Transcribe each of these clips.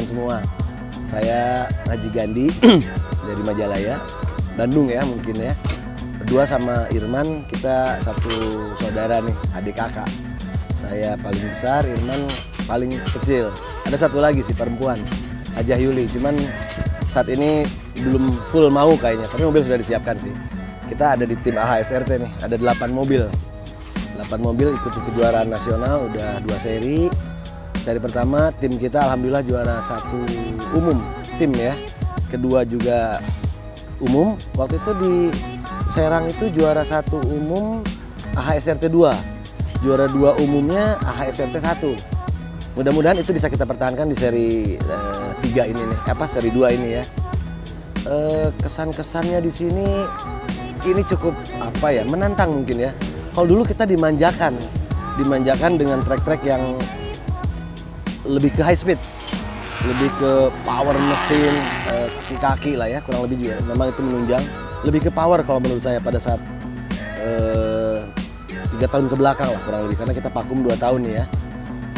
semua. Saya Haji Gandhi dari Majalaya, Bandung ya mungkin ya. Berdua sama Irman, kita satu saudara nih, adik kakak. Saya paling besar, Irman paling kecil. Ada satu lagi sih perempuan, Hajah Yuli. Cuman saat ini belum full mau kayaknya, tapi mobil sudah disiapkan sih. Kita ada di tim AHSRT nih, ada 8 mobil. 8 mobil ikut kejuaraan nasional, udah 2 seri. Seri pertama tim kita alhamdulillah juara 1 umum tim ya. Kedua juga umum. Waktu itu di Serang itu juara 1 umum AHSRT 2. Juara 2 umumnya AHSRT 1. Mudah-mudahan itu bisa kita pertahankan di seri 3 ini nih, seri 2 ini ya. Kesan-kesannya di sini ini cukup menantang mungkin ya. Kalau dulu kita dimanjakan dengan trek-trek yang lebih ke high speed, lebih ke power mesin, kaki-kaki lah ya, kurang lebih juga. Memang itu menunjang, lebih ke power kalau menurut saya pada saat 3 tahun ke belakang lah kurang lebih, karena kita vakum 2 tahun nih ya.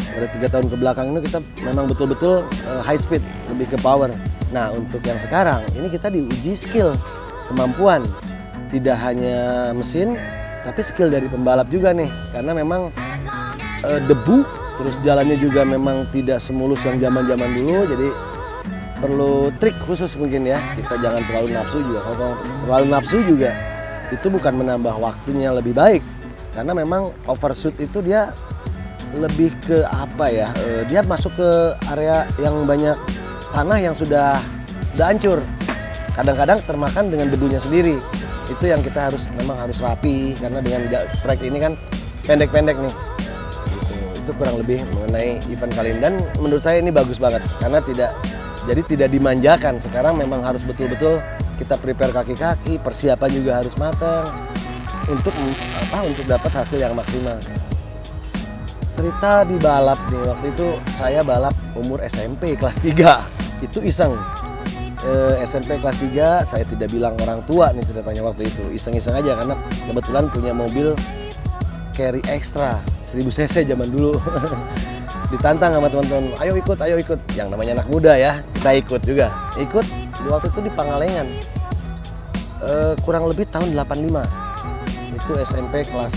Pada 3 tahun ke belakang ini kita memang betul-betul high speed, lebih ke power. Nah untuk yang sekarang ini kita diuji skill, kemampuan, tidak hanya mesin, tapi skill dari pembalap juga nih, karena memang debu. Terus jalannya juga memang tidak semulus yang zaman-zaman dulu, jadi perlu trik khusus mungkin ya. Kita jangan terlalu nafsu juga. Kalau terlalu nafsu juga itu bukan menambah waktunya lebih baik, karena memang overshoot itu dia lebih ke dia masuk ke area yang banyak tanah yang sudah hancur. Kadang-kadang termakan dengan debunya sendiri. Itu yang kita memang harus rapi, karena dengan track ini kan pendek-pendek nih. Itu kurang lebih mengenai event kali ini, dan menurut saya ini bagus banget karena tidak dimanjakan. Sekarang memang harus betul-betul kita prepare kaki-kaki, persiapan juga harus matang untuk dapat hasil yang maksimal. Cerita di balap nih, waktu itu saya balap umur SMP kelas 3, itu iseng. SMP kelas 3 saya tidak bilang orang tua nih ceritanya, waktu itu iseng-iseng aja karena kebetulan punya mobil carry extra 1000 cc zaman dulu. Ditantang sama teman-teman, ayo ikut, yang namanya anak muda ya, kita ikut juga. Ikut waktu itu di Pangalengan, kurang lebih tahun 85. Itu SMP kelas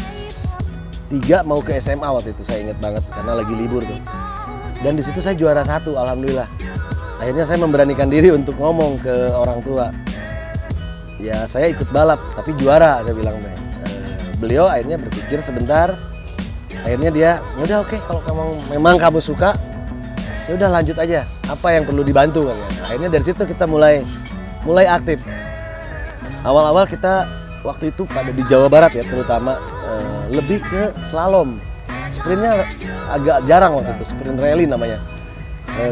3 mau ke SMA waktu itu, saya ingat banget karena lagi libur tuh. Dan di situ saya juara 1 alhamdulillah. Akhirnya saya memberanikan diri untuk ngomong ke orang tua, ya saya ikut balap tapi juara, saya bilang. Beliau akhirnya berpikir sebentar, akhirnya dia yaudah oke, kalau memang kamu suka yaudah lanjut aja, apa yang perlu dibantu kan. Akhirnya dari situ kita mulai aktif. Awal-awal kita waktu itu pada di Jawa Barat ya terutama, lebih ke slalom. Sprintnya agak jarang waktu itu, sprint rally namanya.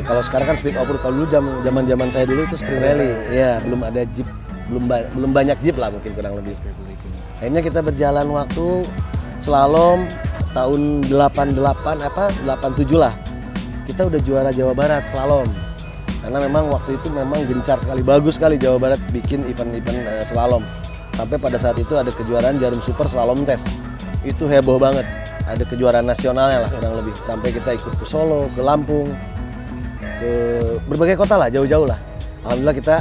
Kalau sekarang kan speed off-road, kalau dulu zaman saya dulu itu sprint rally ya, belum ada jeep, belum banyak jeep lah mungkin kurang lebih. Akhirnya kita berjalan waktu slalom tahun 87 lah. Kita udah juara Jawa Barat slalom. Karena memang waktu itu memang gencar sekali, bagus sekali Jawa Barat bikin event-event slalom. Sampai pada saat itu ada kejuaraan Jarum Super Slalom Test. Itu heboh banget. Ada kejuaraan nasionalnya lah kurang lebih. Sampai kita ikut ke Solo, ke Lampung, ke berbagai kota lah, jauh-jauh lah. Alhamdulillah kita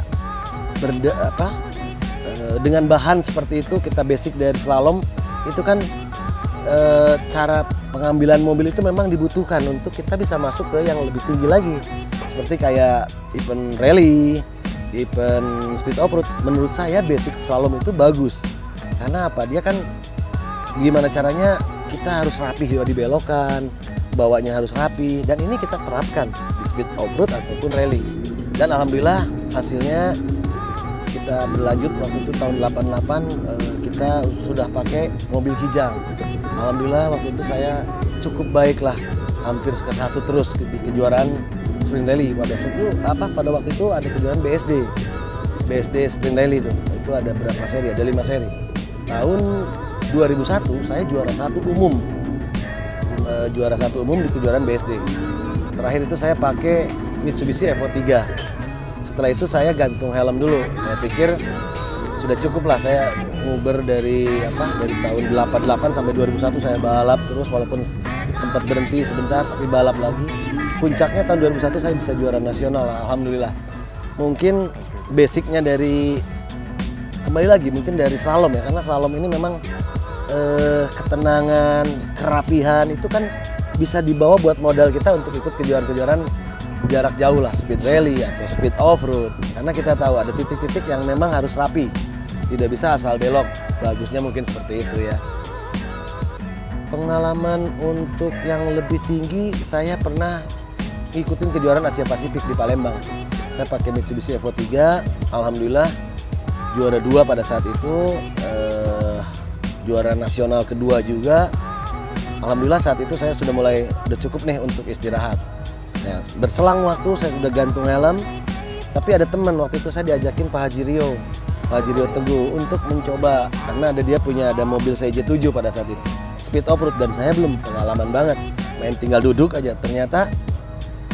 dengan bahan seperti itu, kita basic dari slalom itu kan cara pengambilan mobil itu memang dibutuhkan untuk kita bisa masuk ke yang lebih tinggi lagi, seperti kayak event rally, event speed off-road. Menurut saya basic slalom itu bagus karena dia kan gimana caranya kita harus rapi di belokan, bawanya harus rapi, dan ini kita terapkan di speed off-road ataupun rally. Dan alhamdulillah hasilnya kita berlanjut waktu itu tahun 88, kita sudah pakai mobil Kijang. Alhamdulillah waktu itu saya cukup baik lah, hampir ke 1 terus di kejuaraan sprint rally. Pada waktu itu ada kejuaraan BSD sprint rally itu ada berapa seri? Ada 5 seri. Tahun 2001 saya juara 1 umum, di kejuaraan BSD. Terakhir itu saya pakai Mitsubishi Evo 3. Setelah itu saya gantung helm dulu. Saya pikir sudah cukup lah, saya nguber dari tahun 88 sampai 2001 saya balap terus, walaupun sempat berhenti sebentar tapi balap lagi. puncaknya tahun 2001 saya bisa juara nasional, alhamdulillah. Mungkin basicnya dari, kembali lagi mungkin dari slalom ya, karena slalom ini memang ketenangan, kerapihan itu kan bisa dibawa buat modal kita untuk ikut kejuaraan-kejuaraan jarak jauh lah, speed rally atau speed off-road. Karena kita tahu ada titik-titik yang memang harus rapi, tidak bisa asal belok, bagusnya mungkin seperti itu ya. Pengalaman untuk yang lebih tinggi, saya pernah ikutin kejuaraan Asia Pasifik di Palembang. Saya pakai Mitsubishi Evo 3, alhamdulillah juara 2 pada saat itu, juara nasional kedua juga. Alhamdulillah saat itu saya sudah udah cukup nih untuk istirahat. Nah, berselang waktu saya udah gantung helm, tapi ada teman waktu itu saya diajakin Pak Haji Rio Teguh untuk mencoba, karena ada mobil CJ7 pada saat itu, speed off-road, dan saya belum pengalaman banget, main tinggal duduk aja. Ternyata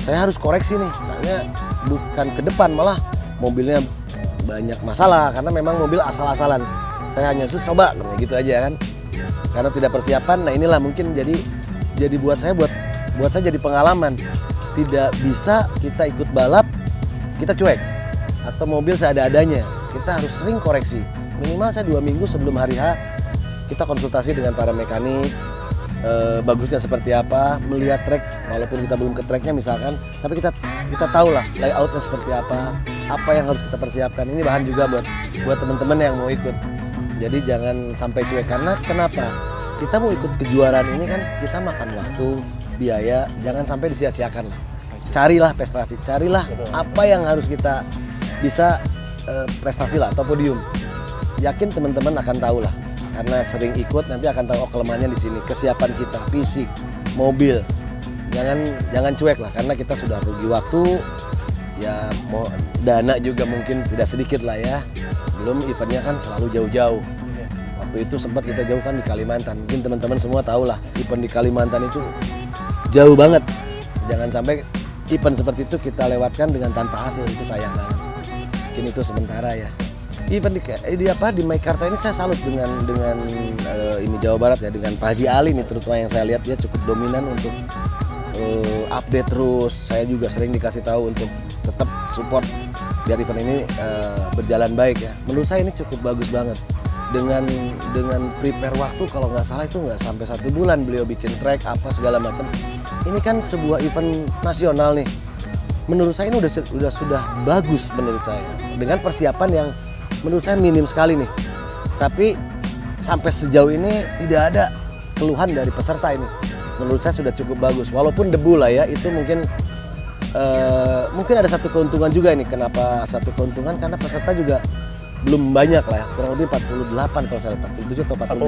saya harus koreksi nih, karena bukan ke depan, malah mobilnya banyak masalah karena memang mobil asal-asalan. Saya hanya coba kayak gitu aja kan, karena tidak persiapan. Nah inilah mungkin jadi buat saya jadi pengalaman. Tidak bisa kita ikut balap kita cuek atau mobil seada-adanya. Kita harus sering koreksi. Minimal saya 2 minggu sebelum hari H kita konsultasi dengan para mekanik, bagusnya seperti apa, melihat trek walaupun kita belum ke treknya misalkan, tapi kita tahu lah layoutnya seperti apa yang harus kita persiapkan. Ini bahan juga buat teman-teman yang mau ikut. Jadi jangan sampai cuek, karena kenapa? Kita mau ikut kejuaraan ini kan kita makan waktu, biaya, jangan sampai disia-siakan lah. Carilah prestasi, carilah apa yang harus kita bisa prestasi lah atau podium. Yakin teman-teman akan tahu lah, karena sering ikut nanti akan tahu kelemahannya di sini. Kesiapan kita, fisik, mobil, jangan cuek lah, karena kita sudah rugi waktu, ya mau dana juga mungkin tidak sedikit lah ya. Belum eventnya kan selalu jauh-jauh. Waktu itu sempat kita jauh kan di Kalimantan. Mungkin teman-teman semua tahu lah, event di Kalimantan itu jauh banget. Jangan sampai event seperti itu kita lewatkan dengan tanpa hasil, itu sayang banget. Mungkin itu sementara ya. Event di Meikarta ini saya salut dengan ini Jawa Barat ya, dengan Pak Haji Ali nih terutama, yang saya lihat dia cukup dominan untuk update terus. Saya juga sering dikasih tahu untuk tetap support biar event ini berjalan baik ya. Menurut saya ini cukup bagus banget. Dengan prepare waktu kalau nggak salah itu nggak sampai 1 bulan beliau bikin track apa segala macam. Ini kan sebuah event nasional nih. Menurut saya ini sudah bagus menurut saya. Dengan persiapan yang menurut saya minim sekali nih. Tapi sampai sejauh ini tidak ada keluhan dari peserta ini. Menurut saya sudah cukup bagus. Walaupun debu lah ya, itu mungkin ada satu keuntungan juga ini. Kenapa satu keuntungan? Karena peserta juga belum banyak lah ya, kurang lebih 48 kalau saya lihat, 47 atau 46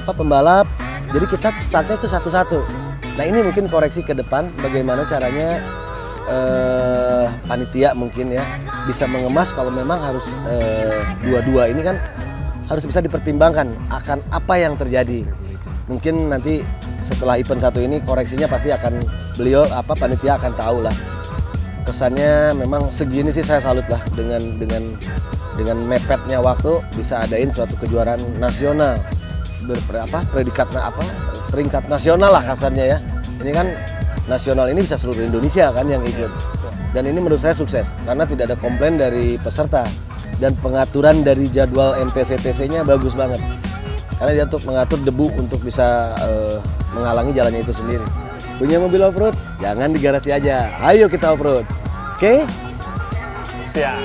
pembalap. Jadi kita startnya itu satu-satu. Nah ini mungkin koreksi ke depan bagaimana caranya panitia mungkin ya bisa mengemas kalau memang harus dua-dua ini kan harus bisa dipertimbangkan akan apa yang terjadi. Mungkin nanti setelah event satu ini koreksinya pasti akan panitia akan tahu lah. Kesannya memang segini sih saya salut lah dengan mepetnya waktu bisa adain suatu kejuaraan nasional peringkat nasional lah kasarnya ya. Ini kan nasional ini bisa seluruh Indonesia kan yang ikut. Dan ini menurut saya sukses karena tidak ada komplain dari peserta dan pengaturan dari jadwal MTC-TC-nya bagus banget. Karena dia untuk mengatur debu untuk bisa menghalangi jalannya itu sendiri. Punya mobil off-road? Jangan di garasi aja. Ayo kita off-road. Oke? Siap.